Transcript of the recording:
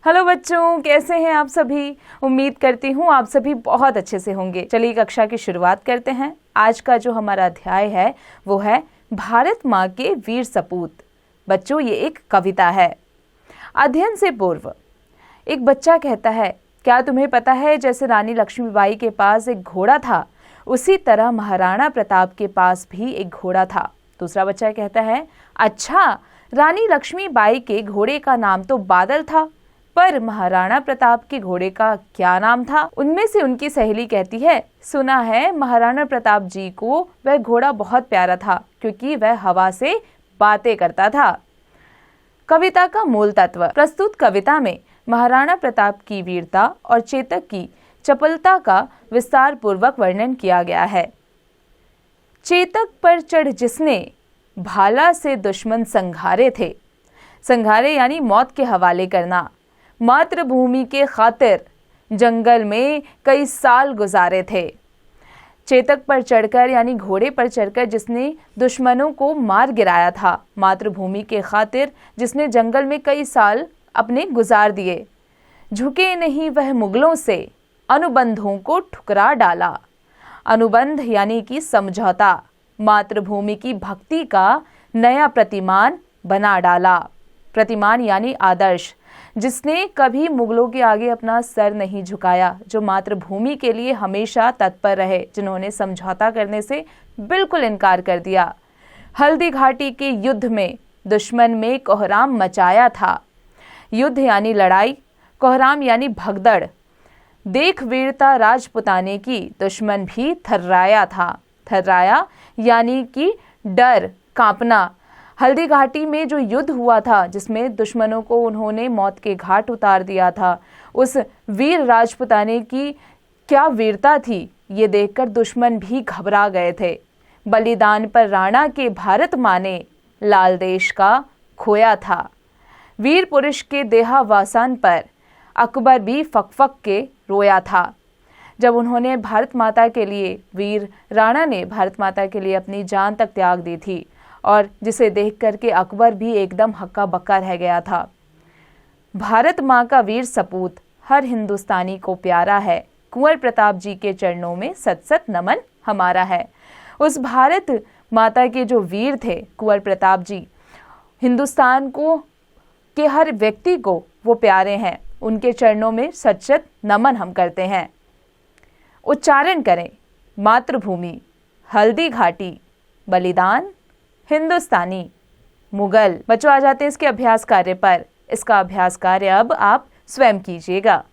Hello बच्चों, कैसे हैं आप सभी। उम्मीद करती हूँ आप सभी बहुत अच्छे से होंगे। चलिए कक्षा की शुरुआत करते हैं। आज का जो हमारा अध्याय है वो है भारत माँ के वीर सपूत। बच्चों, ये एक कविता है। अध्ययन से पूर्व एक बच्चा कहता है, क्या तुम्हें पता है जैसे रानी लक्ष्मीबाई के पास एक घोड़ा था, उसी तरह महाराणा प्रताप के पास भी एक घोड़ा था। दूसरा बच्चा कहता है, अच्छा, रानी लक्ष्मीबाई के घोड़े का नाम तो बादल था, पर महाराणा प्रताप के घोड़े का क्या नाम था। उनमें से उनकी सहेली कहती है, सुना है महाराणा प्रताप जी को वह घोड़ा बहुत प्यारा था क्योंकि वह हवा से बातें करता था। कविता का मूल तत्व। प्रस्तुत कविता में महाराणा प्रताप की वीरता और चेतक की चपलता का विस्तार पूर्वक वर्णन किया गया है। चेतक पर चढ़ जिसने भाला से दुश्मन संघारे थे। संघारे यानी मौत के हवाले करना। मातृभूमि के खातिर जंगल में कई साल गुजारे थे। चेतक पर चढ़कर यानी घोड़े पर चढ़कर जिसने दुश्मनों को मार गिराया था। मातृभूमि के खातिर जिसने जंगल में कई साल अपने गुजार दिए। झुके नहीं वह मुगलों से, अनुबंधों को ठुकरा डाला। अनुबंध यानी कि समझौता। मातृभूमि की भक्ति का नया प्रतिमान बना डाला। प्रतिमान यानी आदर्श, जिसने कभी मुगलों के आगे अपना सर नहीं झुकाया, जो मातृभूमि के लिए हमेशा तत्पर रहे, जिन्होंने समझौता करने से बिल्कुल इनकार कर दिया। हल्दी घाटी के युद्ध में दुश्मन में कोहराम मचाया था। युद्ध यानी लड़ाई, कोहराम यानी भगदड़। देख वीरता राजपुताने की, दुश्मन भी थर्राया था। थर्राया यानी कि डर, कांपना। हल्दी घाटी में जो युद्ध हुआ था, जिसमें दुश्मनों को उन्होंने मौत के घाट उतार दिया था, उस वीर राजपुताने की क्या वीरता थी, ये देखकर दुश्मन भी घबरा गए थे। बलिदान पर राणा के भारत माँ ने लाल देश का खोया था। वीर पुरुष के देहावसान पर अकबर भी फक फक के रोया था। जब उन्होंने भारत माता के लिए, वीर राणा ने भारत माता के लिए अपनी जान तक त्याग दी थी, और जिसे देख करके अकबर भी एकदम हक्का बक्का रह गया था। भारत माँ का वीर सपूत हर हिंदुस्तानी को प्यारा है। कुंवर प्रताप जी के चरणों में सत सत नमन हमारा है। उस भारत माता के जो वीर थे कुंवर प्रताप जी, हिंदुस्तान को के हर व्यक्ति को वो प्यारे हैं। उनके चरणों में सत सत नमन हम करते हैं। उच्चारण करें, मातृभूमि, हल्दी घाटी, बलिदान, हिंदुस्तानी, मुगल। बच्चों, आ जाते हैं इसके अभ्यास कार्य पर। इसका अभ्यास कार्य अब आप स्वयं कीजिएगा।